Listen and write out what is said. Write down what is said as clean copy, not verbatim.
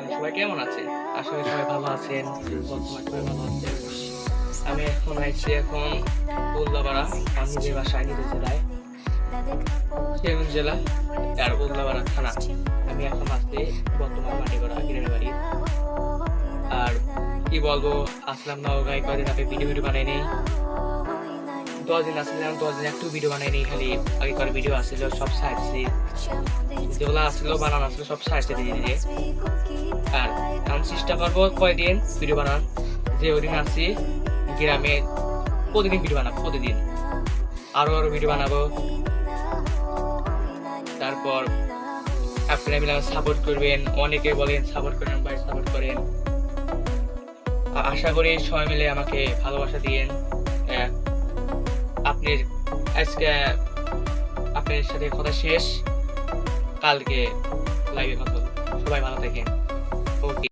সবাই কেমন আছেন? আশা করি সবাই ভালো আছেন। বর্তমানে সবাই ভালো আছেন। আমি এখন আইছি উল্লাপাড়া, আমার নিজের বাসায়, নিজের জেলায়, সিরাজগঞ্জ জেলা আর উল্লাপাড়া থানা। আমি এখন আছি বর্তমান মাটিগড়া গ্রামের বাড়ি। আর কি বলবো, আসলাম নওগাঁয় কয়দিন আগে ভিডিও বানাই নেই। 10 দিন আসলাম, 10 দিন একটু ভিডিও বানাই নেই। খালি আগে করে ভিডিও আসছিল সব ছাড়ছি, যেগুলো আসছিল বানানো আসলো সব ছাড়ছে ধীরে ধীরে। আর আমি চেষ্টা করবো কয়দিন ভিডিও বানান, যে ওদিন আসি গ্রামে প্রতিদিন ভিডিও বানাবো, প্রতিদিন আরো ভিডিও বানাবো। তারপর আপনারা মিলে সাপোর্ট করবেন, অনেকে বলেন সাপোর্ট করেন ভাই, সাপোর্ট করেন। আশা করি সবাই মিলে আমাকে ভালোবাসা দিয়েন। আপনার আজকে আপনার সাথে কথা শেষ, কালকে লাইভে কথা বলবো। সবাই ভালো থাকেন।